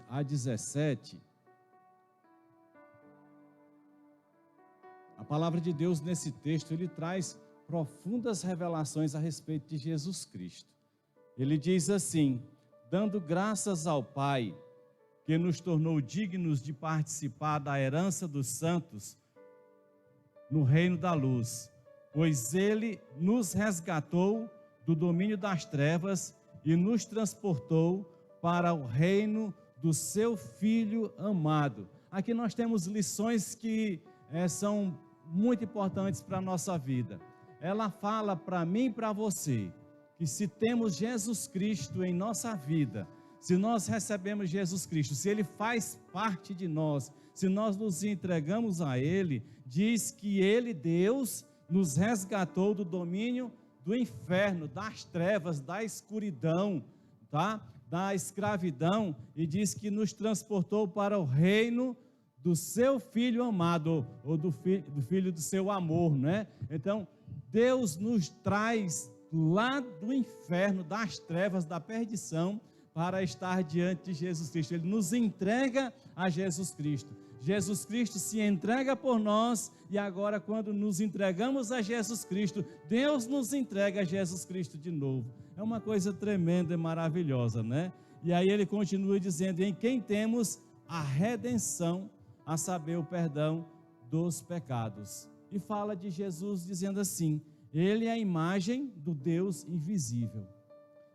a 17, a palavra de Deus nesse texto, ele traz profundas revelações a respeito de Jesus Cristo. Ele diz assim: dando graças ao Pai, que nos tornou dignos de participar da herança dos santos no reino da luz, pois Ele nos resgatou do domínio das trevas e nos transportou para o reino do seu Filho amado. Aqui nós temos lições que são muito importantes para a nossa vida. Ela fala para mim e para você, que se temos Jesus Cristo em nossa vida, se nós recebemos Jesus Cristo, se Ele faz parte de nós, se nós nos entregamos a Ele, diz que Ele, Deus, nos resgatou do domínio do inferno, das trevas, da escuridão, tá? Da escravidão, e diz que nos transportou para o reino do seu Filho amado, ou do filho do seu amor, né? Então, Deus nos traz lá do inferno, das trevas, da perdição, para estar diante de Jesus Cristo. Ele nos entrega a Jesus Cristo. Jesus Cristo se entrega por nós, e agora, quando nos entregamos a Jesus Cristo, Deus nos entrega a Jesus Cristo de novo. É uma coisa tremenda e maravilhosa, né? E aí ele continua dizendo: em quem temos a redenção, a saber, o perdão dos pecados. E fala de Jesus dizendo assim: Ele é a imagem do Deus invisível.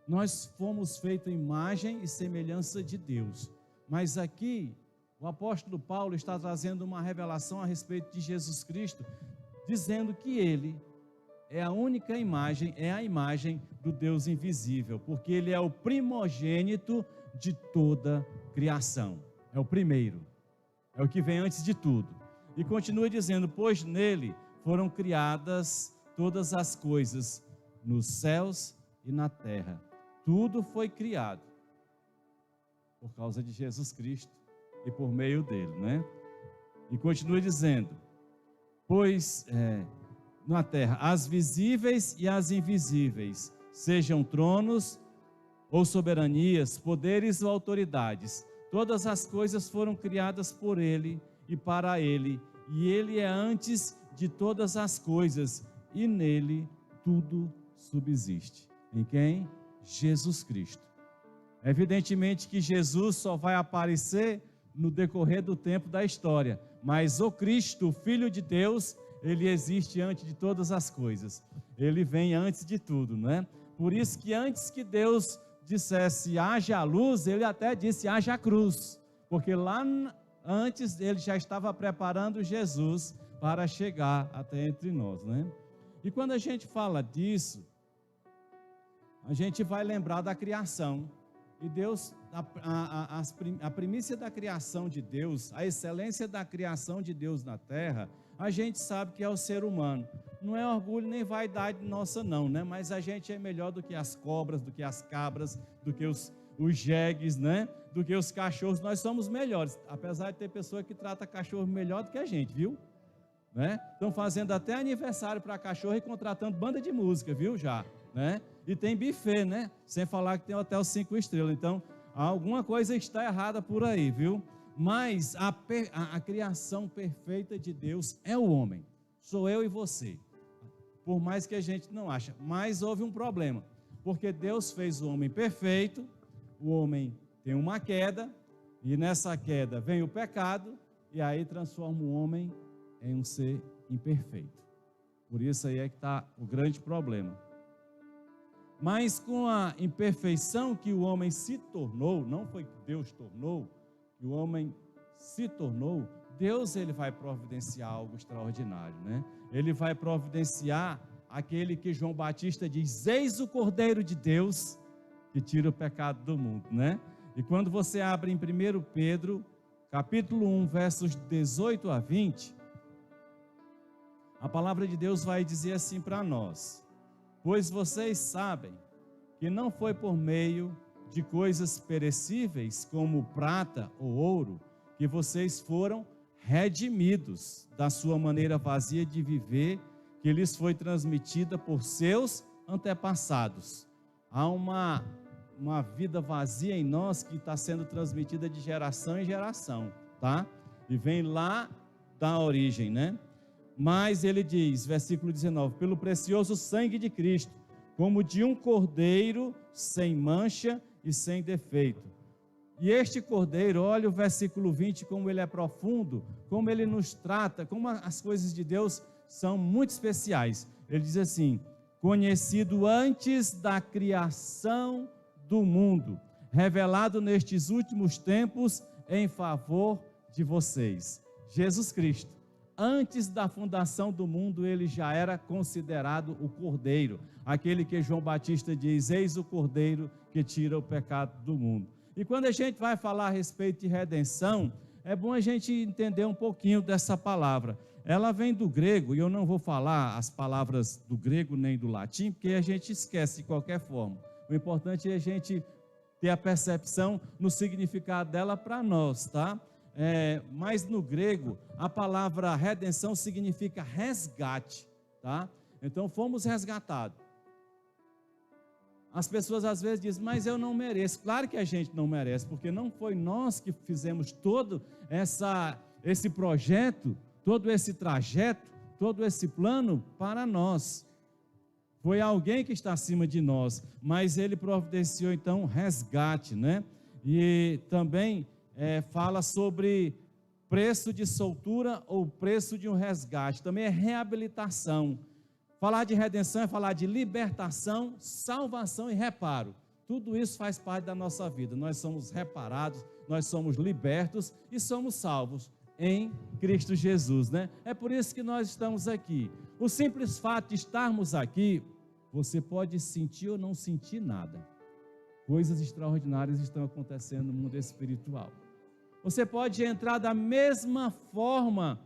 Nós fomos feitos imagem e semelhança de Deus. Mas aqui, o apóstolo Paulo está trazendo uma revelação a respeito de Jesus Cristo, dizendo que Ele é a única imagem, é a imagem do Deus invisível, porque Ele é o primogênito de toda criação. É o primeiro, é o que vem antes de tudo. E continua dizendo: pois nele foram criadas todas as coisas, nos céus e na terra. Tudo foi criado por causa de Jesus Cristo e por meio dele, né? E continua dizendo: pois na terra, as visíveis e as invisíveis, sejam tronos ou soberanias, poderes ou autoridades, todas as coisas foram criadas por ele e para ele, e ele é antes de todas as coisas, e nele tudo subsiste. Em quem? Jesus Cristo. Evidentemente que Jesus só vai aparecer no decorrer do tempo da história, mas o Cristo, o Filho de Deus, ele existe antes de todas as coisas. Ele vem antes de tudo, né? Por isso que antes que Deus dissesse haja luz, ele até disse haja cruz, porque lá antes ele já estava preparando Jesus para chegar até entre nós, né? E quando a gente fala disso, a gente vai lembrar da criação. E Deus, a primícia da criação de Deus, a excelência da criação de Deus na terra, a gente sabe que é o ser humano. Não é orgulho nem vaidade nossa não, né? Mas a gente é melhor do que as cobras, do que as cabras, do que os jegues, né? Do que os cachorros. Nós somos melhores, apesar de ter pessoa que trata cachorro melhor do que a gente, viu? Né? Estão fazendo até aniversário para cachorro e contratando banda de música, viu, já, né? E tem buffet, né? Sem falar que tem hotel 5 estrelas. Então, alguma coisa está errada por aí, viu? Mas a criação perfeita de Deus é o homem. Sou eu e você. Por mais que a gente não ache. Mas houve um problema. Porque Deus fez o homem perfeito. O homem tem uma queda. E nessa queda vem o pecado. E aí transforma o homem em um ser imperfeito. Por isso aí é que está o grande problema. Mas com a imperfeição que o homem se tornou, não foi que Deus tornou, que o homem se tornou, Deus ele vai providenciar algo extraordinário, né? Ele vai providenciar aquele que João Batista diz: eis o Cordeiro de Deus que tira o pecado do mundo, né? E quando você abre em 1 Pedro, capítulo 1, versos 18 a 20, a palavra de Deus vai dizer assim para nós: pois vocês sabem que não foi por meio de coisas perecíveis, como prata ou ouro, que vocês foram redimidos da sua maneira vazia de viver, que lhes foi transmitida por seus antepassados. Há uma uma vida vazia em nós que está sendo transmitida de geração em geração, tá? E vem lá da origem, né? Mas ele diz, versículo 19: pelo precioso sangue de Cristo, como de um cordeiro sem mancha e sem defeito. E este cordeiro, olha o versículo 20, como ele é profundo, como ele nos trata, como as coisas de Deus são muito especiais. Ele diz assim: conhecido antes da criação do mundo, revelado nestes últimos tempos em favor de vocês. Jesus Cristo, antes da fundação do mundo, ele já era considerado o Cordeiro, aquele que João Batista diz: eis o Cordeiro que tira o pecado do mundo. E quando a gente vai falar a respeito de redenção, é bom a gente entender um pouquinho dessa palavra. Ela vem do grego, e eu não vou falar as palavras do grego nem do latim, porque a gente esquece de qualquer forma. O importante é a gente ter a percepção no significado dela para nós, tá? Mas no grego, a palavra redenção significa resgate, tá? Então, fomos resgatados. As pessoas às vezes dizem: mas eu não mereço. Claro que a gente não merece, porque não foi nós que fizemos todo esse projeto, todo esse trajeto, todo esse plano para nós. Foi alguém que está acima de nós, mas ele providenciou então resgate, né? E também fala sobre preço de soltura ou preço de um resgate, também é reabilitação. Falar de redenção é falar de libertação, salvação e reparo. Tudo isso faz parte da nossa vida. Nós somos reparados, nós somos libertos e somos salvos em Cristo Jesus, né? É por isso que nós estamos aqui. O simples fato de estarmos aqui, você pode sentir ou não sentir nada. Coisas extraordinárias estão acontecendo no mundo espiritual. Você pode entrar da mesma forma,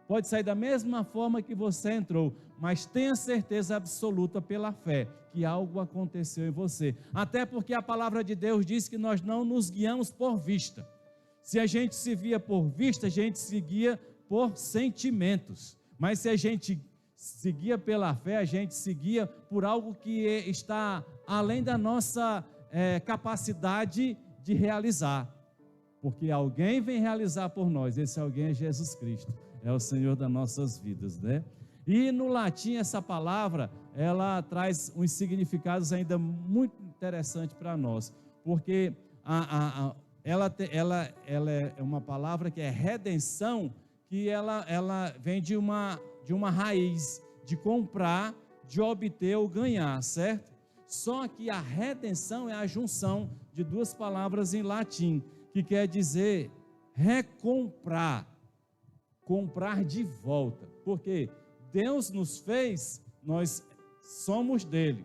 pode sair da mesma forma que você entrou, mas tenha certeza absoluta pela fé que algo aconteceu em você. Até porque a palavra de Deus diz que nós não nos guiamos por vista. Se a gente se via por vista, a gente se guia por sentimentos. Mas se a gente se guia pela fé, a gente se guia por algo que está além da nossa capacidade de realizar. Porque alguém vem realizar por nós, esse alguém é Jesus Cristo, é o Senhor das nossas vidas, né? E no latim essa palavra, ela traz uns significados ainda muito interessantes para nós, porque ela é uma palavra que é redenção, que ela vem de uma raiz, de comprar, de obter ou ganhar, certo? Só que a redenção é a junção de duas palavras em latim, que quer dizer recomprar, comprar de volta, porque Deus nos fez, nós somos dele,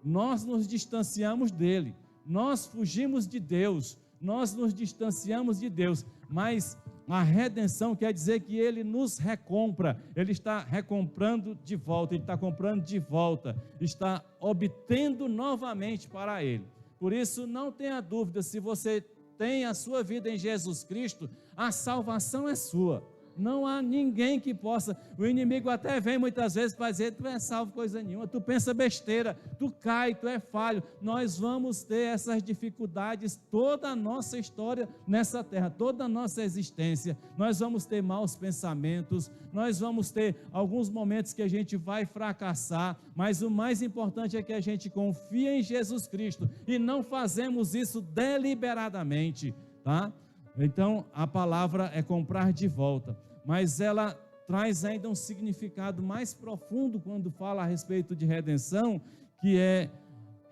nós nos distanciamos dele, nós fugimos de Deus, nós nos distanciamos de Deus, mas a redenção quer dizer que ele nos recompra, ele está recomprando de volta, ele está comprando de volta, está obtendo novamente para ele. Por isso, não tenha dúvida, se você tem a sua vida em Jesus Cristo, a salvação é sua. Não há ninguém que possa. O inimigo até vem muitas vezes para dizer: tu é salvo coisa nenhuma, tu pensa besteira, tu cai, tu é falho. Nós vamos ter essas dificuldades toda a nossa história nessa terra, toda a nossa existência. Nós vamos ter maus pensamentos, nós vamos ter alguns momentos que a gente vai fracassar, mas o mais importante é que a gente confia em Jesus Cristo e não fazemos isso deliberadamente, tá? Então, a palavra é comprar de volta, mas ela traz ainda um significado mais profundo quando fala a respeito de redenção, que é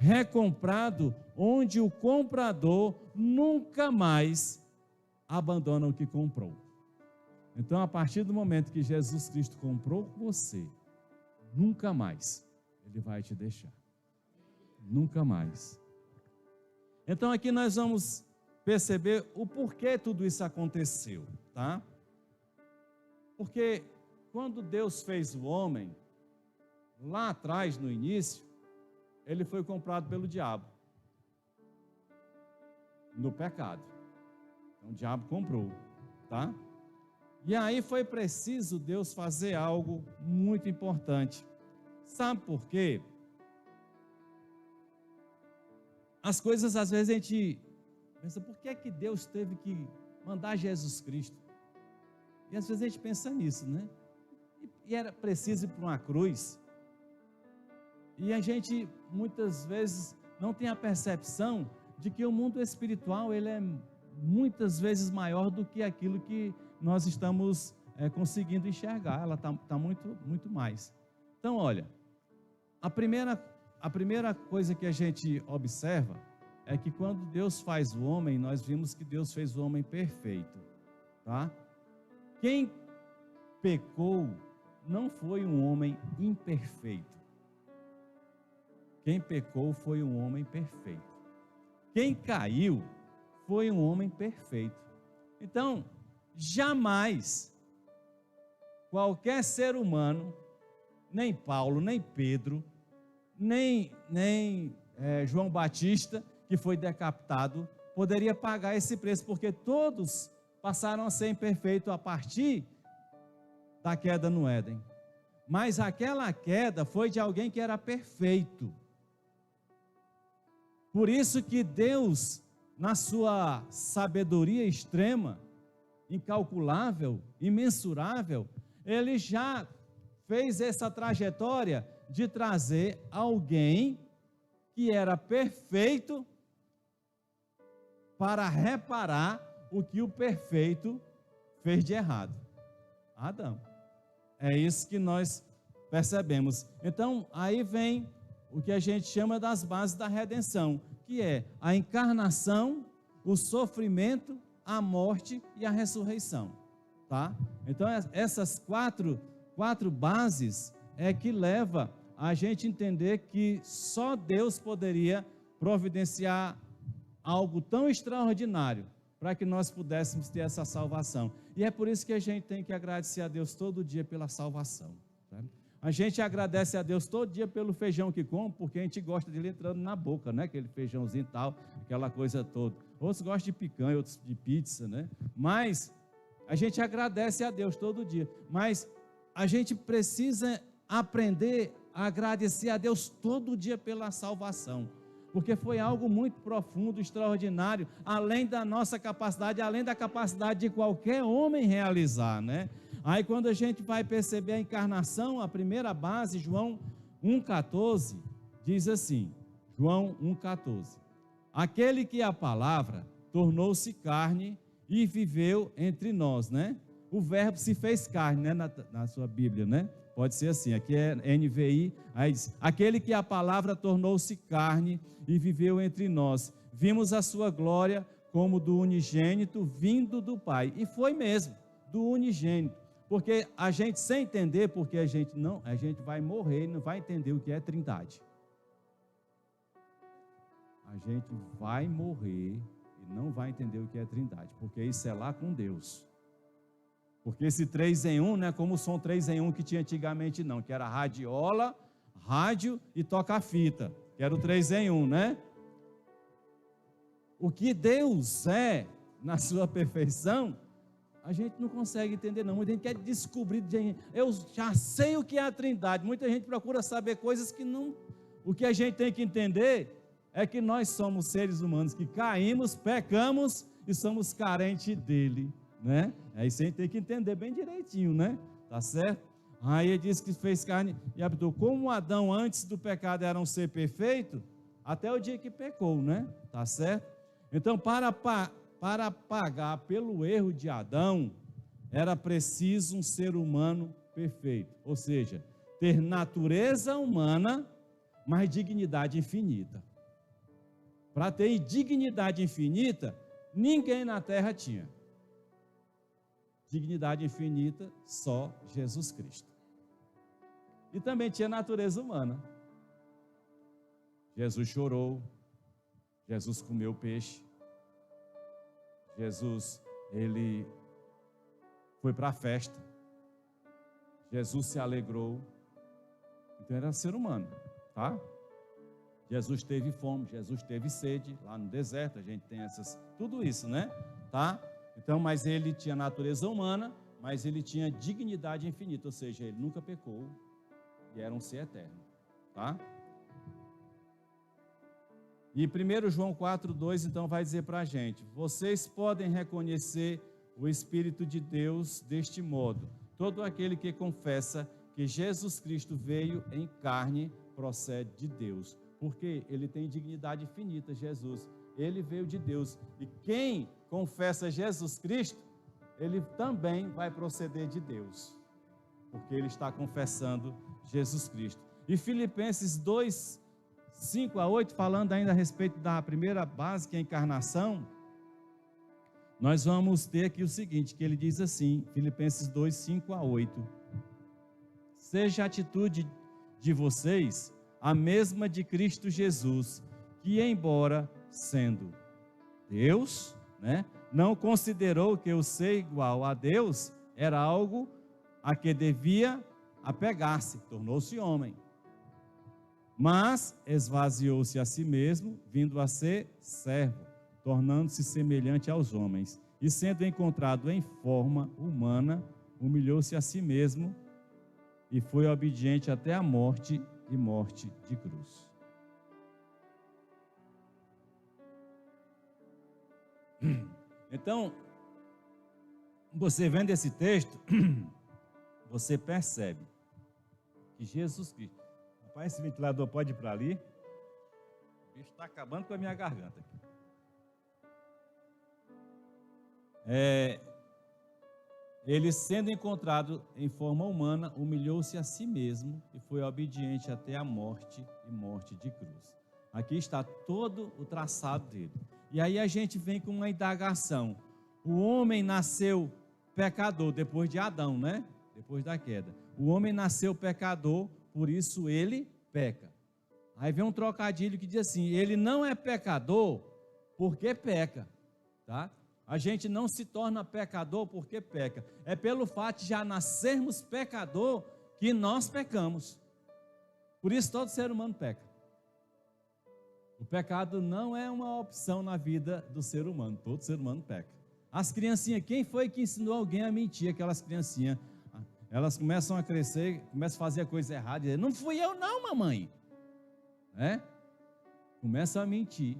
recomprado, onde o comprador nunca mais abandona o que comprou. Então, a partir do momento que Jesus Cristo comprou você, nunca mais ele vai te deixar. Nunca mais. Então, aqui nós vamos perceber o porquê tudo isso aconteceu, tá? Porque quando Deus fez o homem, lá atrás, no início, ele foi comprado pelo diabo, no pecado. Então o diabo comprou, tá? E aí foi preciso Deus fazer algo muito importante. Sabe por quê? as coisas, às vezes, a gente pensa, por que é que Deus teve que mandar Jesus Cristo? E às vezes a gente pensa nisso, né? E era preciso ir para uma cruz. E a gente, muitas vezes, não tem a percepção de que o mundo espiritual, ele é muitas vezes maior do que aquilo que nós estamos conseguindo enxergar. Ela está muito, muito mais. Então, olha, a primeira coisa que a gente observa é que quando Deus faz o homem, nós vimos que Deus fez o homem perfeito, tá? Quem pecou não foi um homem imperfeito. Quem pecou foi um homem perfeito. Quem caiu foi um homem perfeito. Então, jamais qualquer ser humano, nem Paulo, nem Pedro, nem João Batista, que foi decapitado, poderia pagar esse preço, porque todos passaram a ser imperfeitos a partir da queda no Éden. Mas aquela queda foi de alguém que era perfeito. Por isso que Deus, na sua sabedoria extrema, incalculável, imensurável, Ele já fez essa trajetória de trazer alguém que era perfeito para reparar o que o perfeito fez de errado. Adão. É isso que nós percebemos. Então, aí vem o que a gente chama das bases da redenção, que é a encarnação, o sofrimento, a morte e a ressurreição, tá? Então, essas quatro bases é que leva a gente entender que só Deus poderia providenciar algo tão extraordinário para que nós pudéssemos ter essa salvação. E é por isso que a gente tem que agradecer a Deus todo dia pela salvação, tá? A gente agradece a Deus todo dia pelo feijão que come, porque a gente gosta dele entrando na boca, né? Aquele feijãozinho e tal, aquela coisa toda. Outros gostam de picanha, outros de pizza, né? Mas a gente agradece a Deus todo dia. Mas a gente precisa aprender a agradecer a Deus todo dia pela salvação, porque foi algo muito profundo, extraordinário, além da nossa capacidade, além da capacidade de qualquer homem realizar, né? Aí quando a gente vai perceber a encarnação, a primeira base, João 1,14, diz assim, João 1,14, aquele que a palavra tornou-se carne e viveu entre nós, né? O verbo se fez carne, né? Na sua Bíblia, né? Pode ser assim, aqui é NVI, aí diz, aquele que a palavra tornou-se carne e viveu entre nós, vimos a sua glória como do unigênito vindo do Pai, e foi mesmo, do unigênito, porque a gente sem entender, porque a gente vai morrer e não vai entender o que é trindade, a gente vai morrer e não vai entender o que é trindade, porque isso é lá com Deus. Porque esse 3 em 1, não é como o som 3 em 1 que tinha antigamente não, que era radiola, rádio e toca-fita, que era o 3 em 1, né? O que Deus é, na sua perfeição, a gente não consegue entender não, muita gente quer descobrir, eu já sei o que é a trindade, muita gente procura saber coisas que não, o que a gente tem que entender é que nós somos seres humanos que caímos, pecamos e somos carentes dele, né? É isso a gente tem que entender bem direitinho, né? Tá certo? Aí ele diz que fez carne e habitou. Como Adão antes do pecado era um ser perfeito, até o dia que pecou, né? Tá certo? Então, para pagar pelo erro de Adão, era preciso um ser humano perfeito, ou seja, ter natureza humana, mas dignidade infinita. Para ter dignidade infinita, ninguém na terra tinha. Dignidade infinita, só Jesus Cristo. E também tinha natureza humana. Jesus chorou, Jesus comeu peixe, Jesus, ele foi para a festa, Jesus se alegrou, então era ser humano, tá? Jesus teve fome, Jesus teve sede, lá no deserto, a gente tem tudo isso, né? Tá? Então, mas ele tinha natureza humana, mas ele tinha dignidade infinita, ou seja, ele nunca pecou e era um ser eterno, tá? E 1 João 4,2 então vai dizer para a gente: vocês podem reconhecer o Espírito de Deus deste modo. Todo aquele que confessa que Jesus Cristo veio em carne procede de Deus. Porque ele tem dignidade infinita, Jesus. Ele veio de Deus. E quem confessa Jesus Cristo, ele também vai proceder de Deus. Porque ele está confessando Jesus Cristo. E Filipenses 2, 5 a 8, falando ainda a respeito da primeira base, que é a encarnação, nós vamos ter aqui o seguinte, que ele diz assim, Filipenses 2, 5 a 8. Seja a atitude de vocês a mesma de Cristo Jesus, que embora sendo Deus, não considerou que o ser igual a Deus era algo a que devia apegar-se, tornou-se homem. Mas esvaziou-se a si mesmo, vindo a ser servo, tornando-se semelhante aos homens. E sendo encontrado em forma humana, humilhou-se a si mesmo e foi obediente até a morte e morte de cruz. Então, você vendo esse texto, você percebe que Jesus Cristo... Rapaz, esse ventilador pode ir para ali? O bicho está acabando com a minha garganta aqui. Ele sendo encontrado em forma humana, humilhou-se a si mesmo e foi obediente até a morte e morte de cruz. Aqui está todo o traçado dele. E aí a gente vem com uma indagação. O homem nasceu pecador depois de Adão, depois da queda. O homem nasceu pecador, por isso ele peca. Aí vem um trocadilho que diz assim: ele não é pecador porque peca, tá? A gente não se torna pecador porque peca. É pelo fato de já nascermos pecador que nós pecamos. Por isso todo ser humano peca. O pecado não é uma opção na vida do ser humano. Todo ser humano peca. As criancinhas, quem foi que ensinou alguém a mentir? Aquelas criancinhas, elas começam a crescer, começam a fazer a coisa errada, e dizem: não fui eu não, mamãe. Começam a mentir.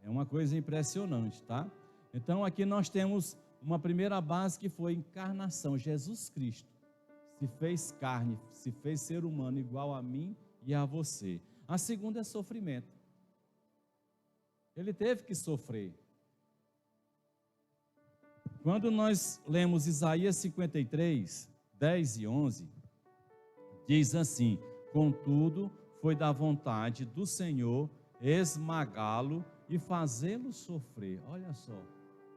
É uma coisa impressionante, tá? Então aqui nós temos uma primeira base que foi encarnação. Jesus Cristo se fez carne, se fez ser humano igual a mim e a você. A segunda é sofrimento. Ele teve que sofrer. Quando nós lemos Isaías 53, 10 e 11, diz assim: contudo, foi da vontade do Senhor esmagá-lo e fazê-lo sofrer. Olha só,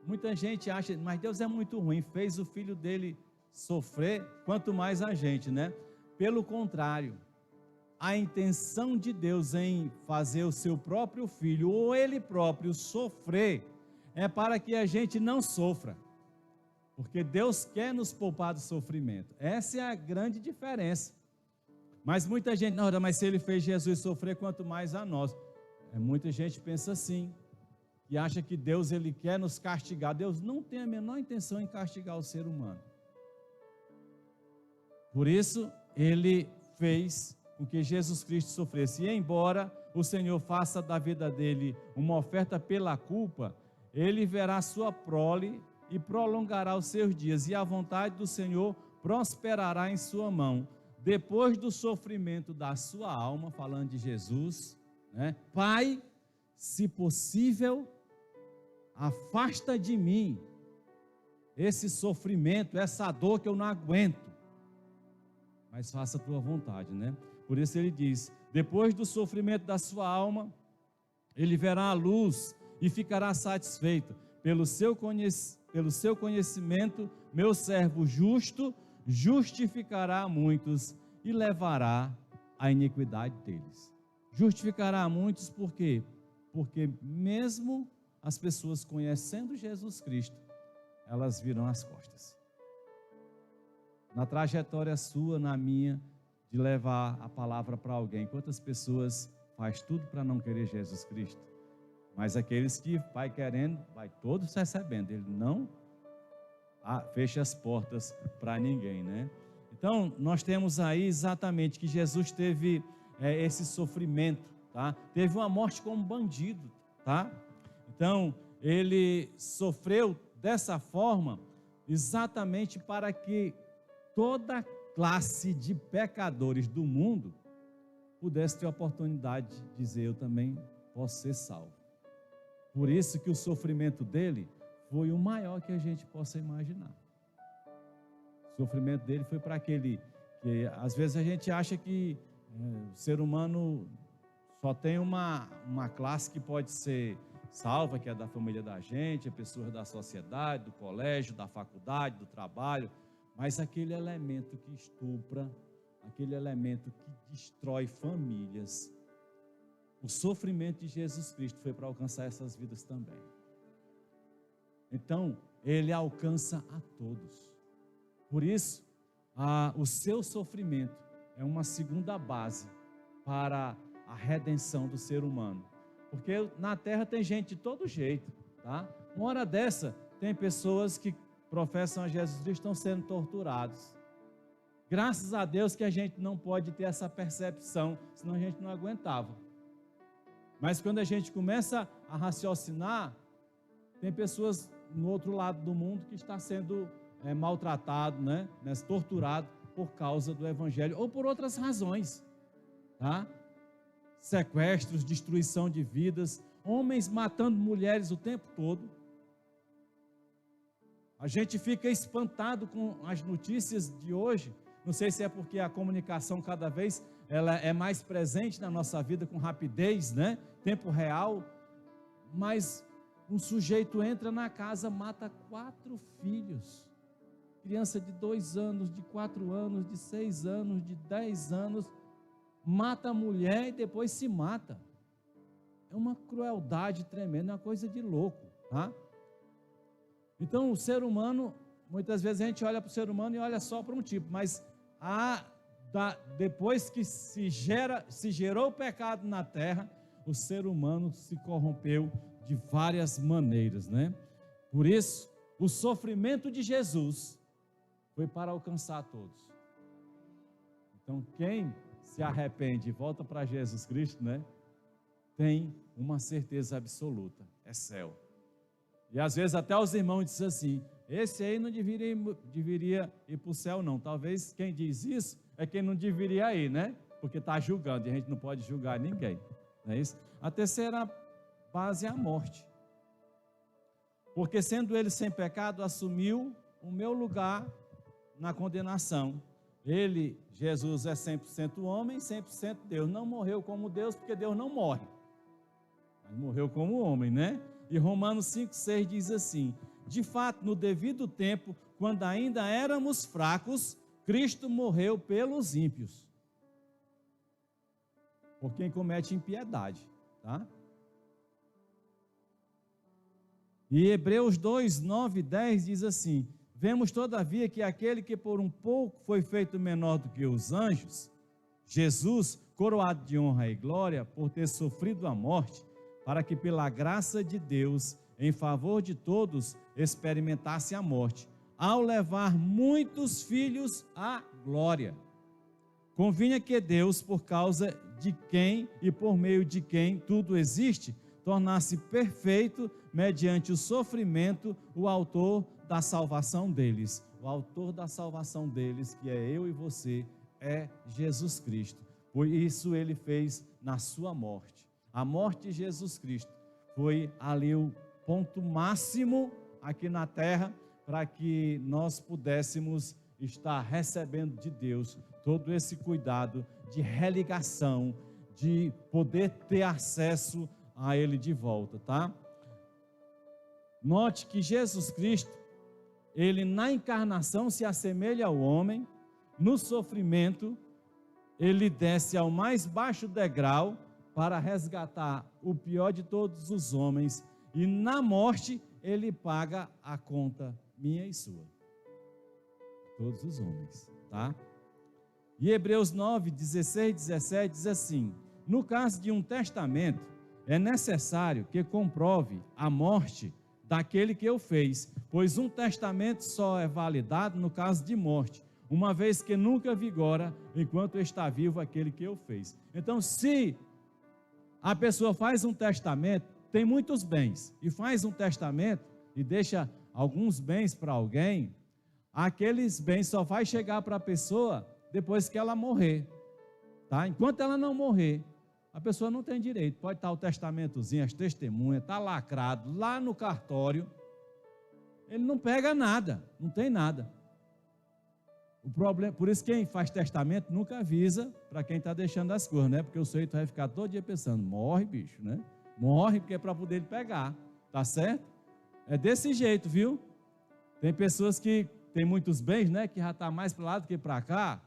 muita gente acha, mas Deus é muito ruim, fez o filho dele sofrer, quanto mais a gente, Pelo contrário, a intenção de Deus em fazer o seu próprio filho, ou ele próprio sofrer, é para que a gente não sofra. Porque Deus quer nos poupar do sofrimento. Essa é a grande diferença. Mas muita gente, não, mas se ele fez Jesus sofrer, quanto mais a nós. Muita gente pensa assim, e acha que Deus ele quer nos castigar. Deus não tem a menor intenção em castigar o ser humano. Por isso, ele fez com que Jesus Cristo sofresse. E embora o Senhor faça da vida dele uma oferta pela culpa, ele verá sua prole e prolongará os seus dias, e a vontade do Senhor prosperará em sua mão. Depois do sofrimento da sua alma, falando de Jesus, Pai, se possível, afasta de mim esse sofrimento, essa dor que eu não aguento, mas faça a tua vontade, Por isso ele diz: depois do sofrimento da sua alma, ele verá a luz e ficará satisfeito. Pelo seu conhecimento, meu servo justo justificará a muitos e levará a iniquidade deles. Justificará a muitos por quê? Porque mesmo as pessoas conhecendo Jesus Cristo, elas viram as costas. Na trajetória sua, na minha, de levar a palavra para alguém, quantas pessoas faz tudo para não querer Jesus Cristo? Mas aqueles que vai querendo, vai todos recebendo. Ele não fecha as portas para ninguém, Então, nós temos aí exatamente que Jesus teve esse sofrimento, tá? Teve uma morte como bandido, tá? Então, ele sofreu dessa forma exatamente para que toda classe de pecadores do mundo pudesse ter a oportunidade de dizer: eu também posso ser salvo. Por isso que o sofrimento dele foi o maior que a gente possa imaginar. O sofrimento dele foi para aquele que às vezes a gente acha que o ser humano só tem uma classe que pode ser salva, que é da família da gente, é pessoas da sociedade, do colégio, da faculdade, do trabalho, mas aquele elemento que estupra, aquele elemento que destrói famílias, o sofrimento de Jesus Cristo foi para alcançar essas vidas também. Então, ele alcança a todos. Por isso, o seu sofrimento é uma segunda base para a redenção do ser humano. Porque na terra tem gente de todo jeito, tá? Uma hora dessa, tem pessoas que professam a Jesus Cristo estão sendo torturados. Graças a Deus que a gente não pode ter essa percepção, senão a gente não aguentava. Mas quando a gente começa a raciocinar, tem pessoas no outro lado do mundo que está sendo maltratado, né? Torturado por causa do evangelho ou por outras razões, tá? Sequestros, destruição de vidas, homens matando mulheres o tempo todo. A gente fica espantado com as notícias de hoje. Não sei se é porque a comunicação cada vez ela é mais presente na nossa vida com rapidez, né? Tempo real. Mas um sujeito entra na casa, mata 4 filhos. Criança de 2 anos, de 4 anos, de 6 anos, de 10 anos. Mata a mulher e depois se mata. É uma crueldade tremenda, é uma coisa de louco, tá? Então o ser humano, muitas vezes a gente olha para o ser humano e olha só para um tipo, mas depois que se gerou o pecado na terra, o ser humano se corrompeu de várias maneiras, né? Por isso, o sofrimento de Jesus foi para alcançar todos. Então quem se arrepende e volta para Jesus Cristo, né, tem uma certeza absoluta, é céu. E às vezes até os irmãos dizem assim: esse aí não deveria ir para o céu não. Talvez quem diz isso é quem não deveria ir, né? Porque está julgando, e a gente não pode julgar ninguém, não é isso? A terceira base é a morte. Porque sendo ele sem pecado, assumiu o meu lugar na condenação. Ele, Jesus, é 100% homem, 100% Deus. Não morreu como Deus, porque Deus não morre. Mas morreu como homem, né? E Romanos 5,6 diz assim: de fato, no devido tempo, quando ainda éramos fracos, Cristo morreu pelos ímpios. Por quem comete impiedade, tá? E Hebreus 2, 9 e 10 diz assim: vemos todavia que aquele que por um pouco foi feito menor do que os anjos, Jesus, coroado de honra e glória, por ter sofrido a morte, para que pela graça de Deus, em favor de todos, experimentasse a morte, ao levar muitos filhos à glória. Convinha que Deus, por causa de quem e por meio de quem tudo existe, tornasse perfeito, mediante o sofrimento, o autor da salvação deles. O autor da salvação deles, que é eu e você, é Jesus Cristo. Por isso ele fez na sua morte. A morte de Jesus Cristo foi ali o ponto máximo aqui na terra, para que nós pudéssemos estar recebendo de Deus todo esse cuidado de religação, de poder ter acesso a Ele de volta, tá? Note que Jesus Cristo, Ele na encarnação se assemelha ao homem, no sofrimento, Ele desce ao mais baixo degrau para resgatar o pior de todos os homens, e na morte Ele paga a conta minha e sua, todos os homens, tá? E Hebreus 9, 16, 17 diz assim: no caso de um testamento, é necessário que comprove a morte daquele que o fez, pois um testamento só é validado no caso de morte, uma vez que nunca vigora enquanto está vivo aquele que o fez. Então, se a pessoa faz um testamento, tem muitos bens, e faz um testamento e deixa alguns bens para alguém, aqueles bens só vai chegar para a pessoa depois que ela morrer, tá? Enquanto ela não morrer, a pessoa não tem direito. Pode estar o testamentozinho, as testemunhas, está lacrado lá no cartório, ele não pega nada, não tem nada. O problema, por isso quem faz testamento nunca avisa para quem está deixando as coisas, né? Porque o sujeito vai ficar todo dia pensando, morre, bicho, né? Morre porque é para poder ele pegar, tá certo? É desse jeito, viu? Tem pessoas que têm muitos bens, né? Que já está mais para lá do que para cá.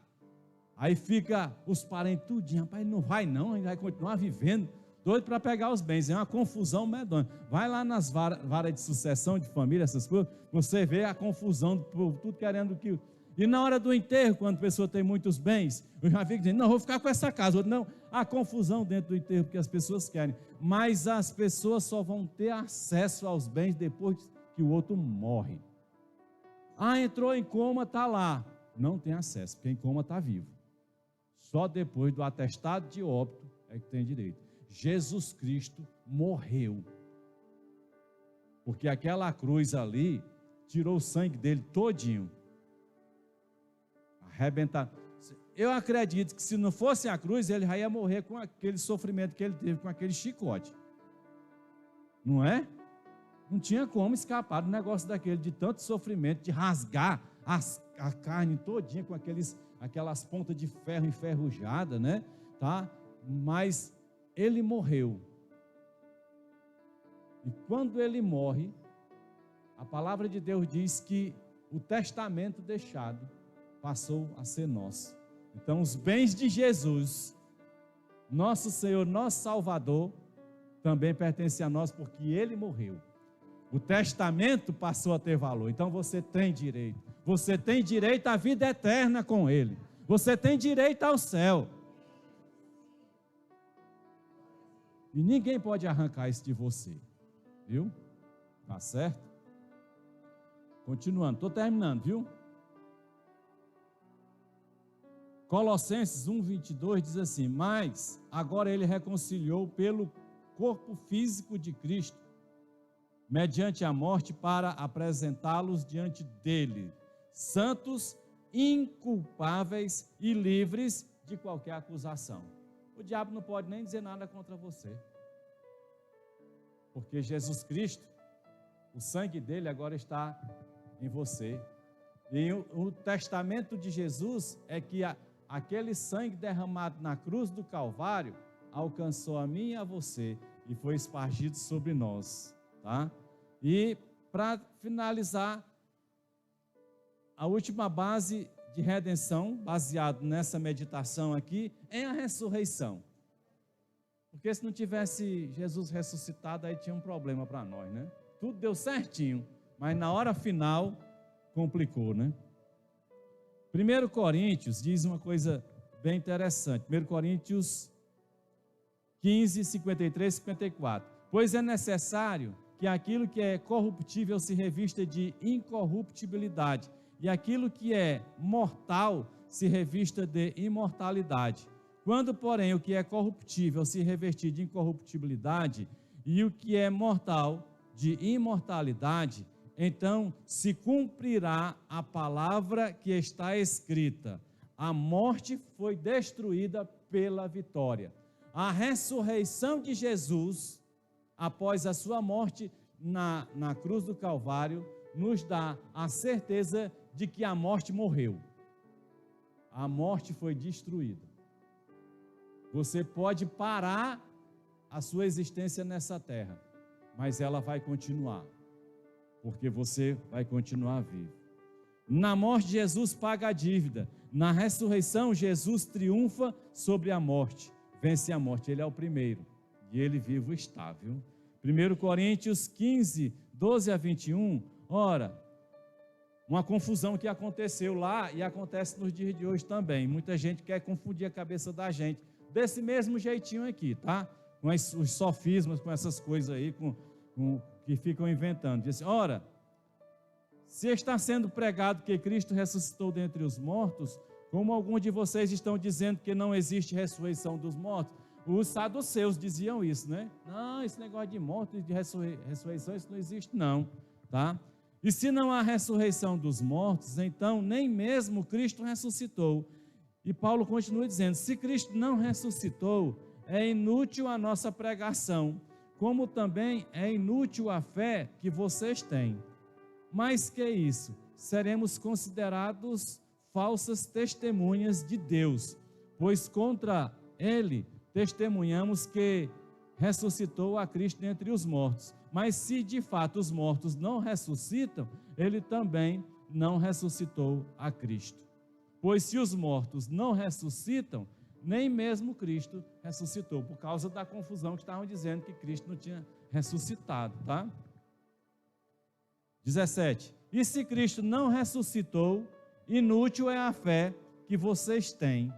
Aí fica os parentes tudinho, rapaz, não vai não, ele vai continuar vivendo, doido para pegar os bens, é uma confusão medonha. Vai lá nas varas de sucessão de família, essas coisas, você vê a confusão do povo, tudo querendo que... E na hora do enterro, quando a pessoa tem muitos bens, eu já fico dizendo, não, vou ficar com essa casa, outro, não, há confusão dentro do enterro, porque as pessoas querem, mas as pessoas só vão ter acesso aos bens depois que o outro morre. Ah, entrou em coma, está lá, não tem acesso, porque em coma está vivo. Só depois do atestado de óbito é que tem direito. Jesus Cristo morreu, porque aquela cruz ali tirou o sangue dele todinho, arrebentado. Eu acredito que se não fosse a cruz, ele já ia morrer com aquele sofrimento que ele teve com aquele chicote, não é? Não tinha como escapar do negócio daquele, de tanto sofrimento, de rasgar a carne todinha com aquelas pontas de ferro enferrujada, né? Tá? Mas ele morreu. E quando ele morre, a palavra de Deus diz que o testamento deixado passou a ser nosso. Então os bens de Jesus, nosso Senhor, nosso Salvador, também pertencem a nós porque ele morreu. O testamento passou a ter valor. Então você tem direito. Você tem direito à vida eterna com ele. Você tem direito ao céu. E ninguém pode arrancar isso de você. Viu? Tá certo? Continuando. Estou terminando, viu? Colossenses 1:22 diz assim: mas agora ele reconciliou pelo corpo físico de Cristo, mediante a morte, para apresentá-los diante dele, santos, inculpáveis e livres de qualquer acusação. O diabo não pode nem dizer nada contra você, porque Jesus Cristo, o sangue dele agora está em você. E o testamento de Jesus é que aquele sangue derramado na cruz do Calvário alcançou a mim e a você e foi espargido sobre nós, tá? E para finalizar, a última base de redenção, baseado nessa meditação aqui, é a ressurreição. Porque se não tivesse Jesus ressuscitado, aí tinha um problema para nós, né? Tudo deu certinho, mas na hora final complicou, né? 1 Coríntios diz uma coisa bem interessante. 1 Coríntios 15, 53, 54. Pois é necessário que aquilo que é corruptível se revista de incorruptibilidade, e aquilo que é mortal se revista de imortalidade. Quando, porém, o que é corruptível se revestir de incorruptibilidade, e o que é mortal de imortalidade, então se cumprirá a palavra que está escrita: a morte foi destruída pela vitória. A ressurreição de Jesus, após a sua morte na cruz do Calvário, nos dá a certeza de que a morte morreu. A morte foi destruída. Você pode parar a sua existência nessa terra, mas ela vai continuar, porque você vai continuar vivo. Na morte, Jesus paga a dívida. Na ressurreição, Jesus triunfa sobre a morte, vence a morte. Ele é o primeiro e ele vivo está, viu? 1 Coríntios 15, 12 a 21, ora, uma confusão que aconteceu lá e acontece nos dias de hoje também. Muita gente quer confundir a cabeça da gente, desse mesmo jeitinho aqui, tá? Com os sofismas, com essas coisas aí, que ficam inventando. Diz assim, ora, se está sendo pregado que Cristo ressuscitou dentre os mortos, como alguns de vocês estão dizendo que não existe ressurreição dos mortos, Os saduceus diziam isso, né? Não, esse negócio de morte e de ressurreição, isso não existe não, tá? E se não há ressurreição dos mortos, então nem mesmo Cristo ressuscitou. E Paulo continua dizendo, se Cristo não ressuscitou, é inútil a nossa pregação, como também é inútil a fé que vocês têm. Mas que é isso? Seremos considerados falsas testemunhas de Deus, pois contra ele testemunhamos que ressuscitou a Cristo dentre os mortos. Mas se de fato os mortos não ressuscitam, ele também não ressuscitou a Cristo. Pois se os mortos não ressuscitam, nem mesmo Cristo ressuscitou, por causa da confusão que estavam dizendo que Cristo não tinha ressuscitado, tá? 17. E se Cristo não ressuscitou, inútil é a fé que vocês têm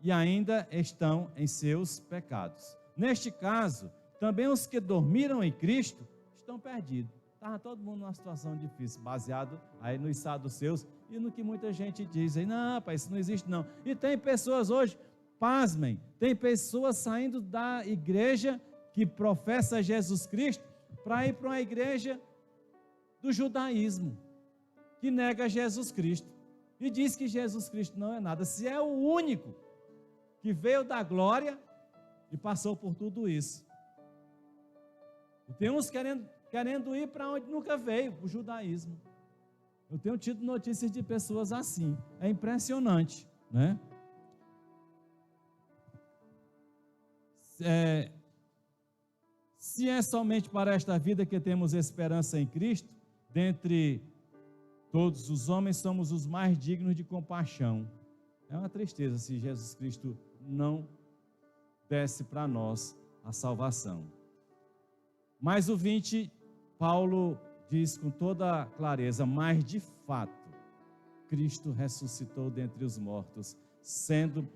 e ainda estão em seus pecados. Neste caso, também os que dormiram em Cristo estão perdidos. Estava todo mundo numa situação difícil, baseado aí nos saduceus e no que muita gente diz. Aí, não, pai, isso não existe não. E tem pessoas hoje, pasmem, tem pessoas saindo da igreja que professa Jesus Cristo para ir para uma igreja do judaísmo, que nega Jesus Cristo e diz que Jesus Cristo não é nada. Se é o único que veio da glória e passou por tudo isso. E tem uns querendo ir para onde nunca veio, o judaísmo. Eu tenho tido notícias de pessoas assim. É impressionante, né? Se é somente para esta vida que temos esperança em Cristo, dentre todos os homens somos os mais dignos de compaixão. É uma tristeza se Jesus Cristo não desse para nós a salvação. Mas o 20, Paulo diz com toda clareza, mas de fato, Cristo ressuscitou dentre os mortos, sendo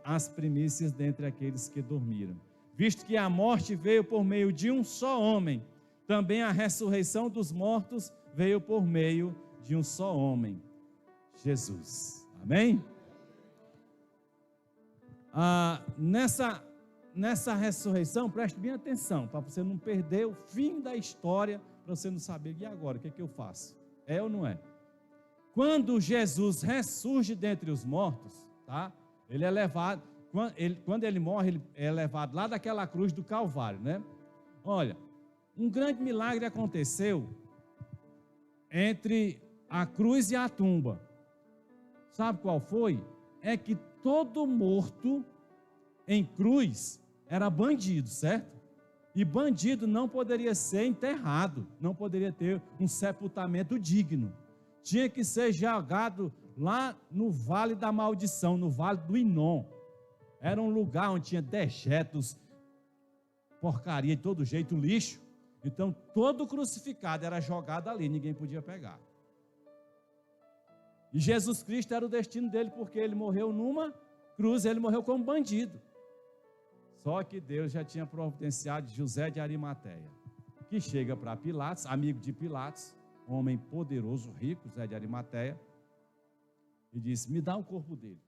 as primícias dentre aqueles que dormiram. Visto que a morte veio por meio de um só homem, também a ressurreição dos mortos veio por meio de um só homem, Jesus. Amém? Nessa ressurreição, preste bem atenção, para você não perder o fim da história, para você não saber, e agora, o que é que eu faço? É ou não é? Quando Jesus ressurge dentre os mortos, tá? Ele é levado, quando ele morre, ele é levado lá daquela cruz do Calvário, né? Olha, um grande milagre aconteceu entre a cruz e a tumba. Sabe qual foi? É que todo morto em cruz era bandido, certo? E bandido não poderia ser enterrado, não poderia ter um sepultamento digno. Tinha que ser jogado lá no Vale da Maldição, no Vale do Inom. Era um lugar onde tinha dejetos, porcaria de todo jeito, lixo. Então, todo crucificado era jogado ali, ninguém podia pegar. E Jesus Cristo era o destino dele, porque ele morreu numa cruz, ele morreu como bandido. Só que Deus já tinha providenciado José de Arimateia, que chega para Pilatos, amigo de Pilatos, homem poderoso, rico, José de Arimateia, e disse, me dá o corpo dele.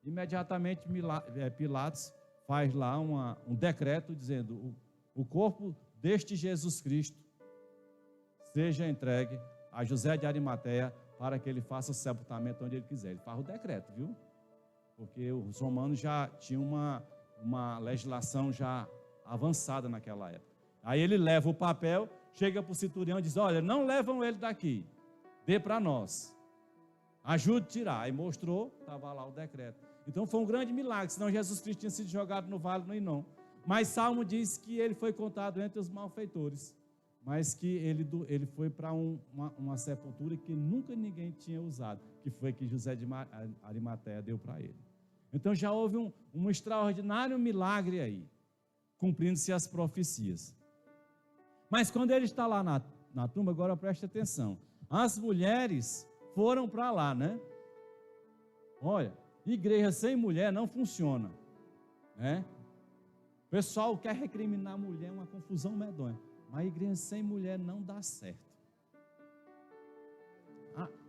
Imediatamente Pilatos faz lá um decreto dizendo, o corpo deste Jesus Cristo seja entregue a José de Arimateia para que ele faça o sepultamento onde ele quiser. Ele faz o decreto, viu? Porque os romanos já tinham uma legislação já avançada naquela época. Aí ele leva o papel, chega para o centurião e diz, olha, não levam ele daqui, dê para nós, ajude a tirar. Aí mostrou, estava lá o decreto. Então foi um grande milagre, senão Jesus Cristo tinha sido jogado no vale do Inom. Mas Salmo diz que ele foi contado entre os malfeitores, mas que ele foi para uma sepultura que nunca ninguém tinha usado, que foi que José de Arimateia deu para ele. Então já houve um extraordinário milagre aí, cumprindo-se as profecias. Mas quando ele está lá na tumba, agora preste atenção, as mulheres foram para lá, né? Olha, igreja sem mulher não funciona, né? O pessoal quer recriminar a mulher, uma confusão medonha, mas a igreja sem mulher não dá certo.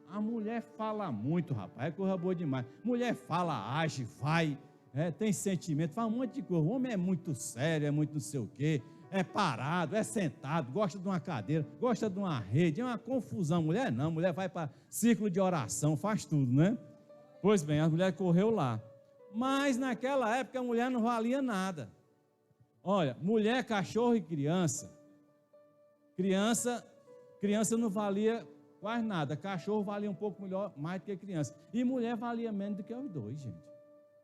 A mulher fala muito, rapaz, é coisa boa demais. Mulher fala, age, vai, tem sentimento, faz um monte de coisa. O homem é muito sério, é muito não sei o quê, é parado, é sentado, gosta de uma cadeira, gosta de uma rede, é uma confusão. Mulher não, mulher vai para círculo de oração, faz tudo, né? Pois bem, a mulher correu lá. Mas naquela época a mulher não valia nada. Olha, mulher, cachorro e criança não valia quase nada. Cachorro valia um pouco melhor, mais do que criança. E mulher valia menos do que os dois, gente.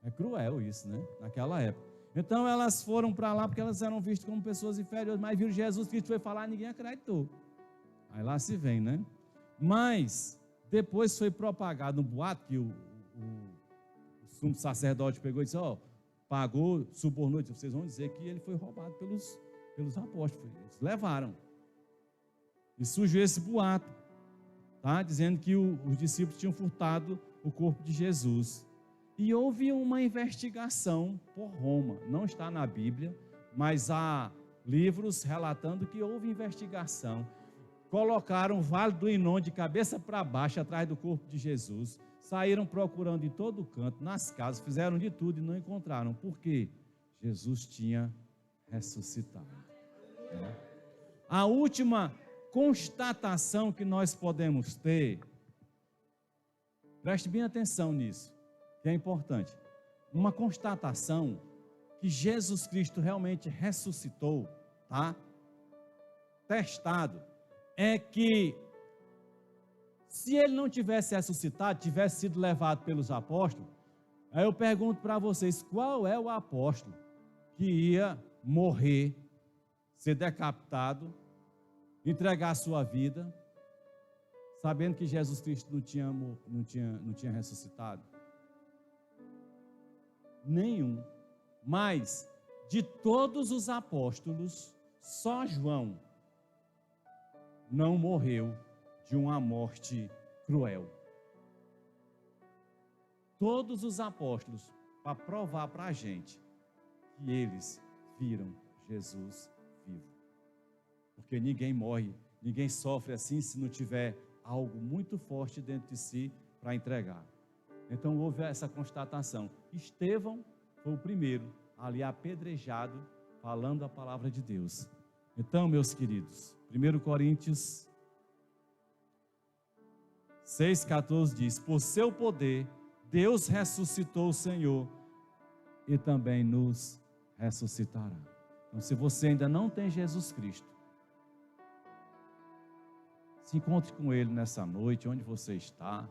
É cruel isso, né? Naquela época. Então elas foram para lá porque elas eram vistas como pessoas inferiores, mas viram Jesus Cristo foi falar, ninguém acreditou. Aí lá se vem, né? Mas depois foi propagado um boato que o sumo sacerdote pegou e disse, pagou, subornou, vocês vão dizer que ele foi roubado pelos apóstolos, eles levaram. E surgiu esse boato, tá? Dizendo que os discípulos tinham furtado o corpo de Jesus. E houve uma investigação por Roma, não está na Bíblia, mas há livros relatando que houve investigação. Colocaram o Vale do Inon de cabeça para baixo atrás do corpo de Jesus, saíram procurando em todo canto, nas casas, fizeram de tudo e não encontraram. Por quê? Jesus tinha ressuscitado. A última constatação que nós podemos ter, preste bem atenção nisso, que é importante, uma constatação que Jesus Cristo realmente ressuscitou, tá? Testado, é que se ele não tivesse ressuscitado, tivesse sido levado pelos apóstolos, aí eu pergunto para vocês, qual é o apóstolo que ia morrer, ser decapitado, entregar a sua vida, sabendo que Jesus Cristo não tinha ressuscitado? Nenhum. Mas, de todos os apóstolos, só João não morreu de uma morte cruel. Todos os apóstolos, para provar para a gente que eles viram Jesus vivo. Porque ninguém morre, ninguém sofre assim se não tiver algo muito forte dentro de si para entregar. Então houve essa constatação. Estevão foi o primeiro ali apedrejado, falando a palavra de Deus. Então, meus queridos, 1 Coríntios 6,14 diz, por seu poder, Deus ressuscitou o Senhor e também nos ressuscitará. Então, se você ainda não tem Jesus Cristo, se encontre com Ele nessa noite, onde você está.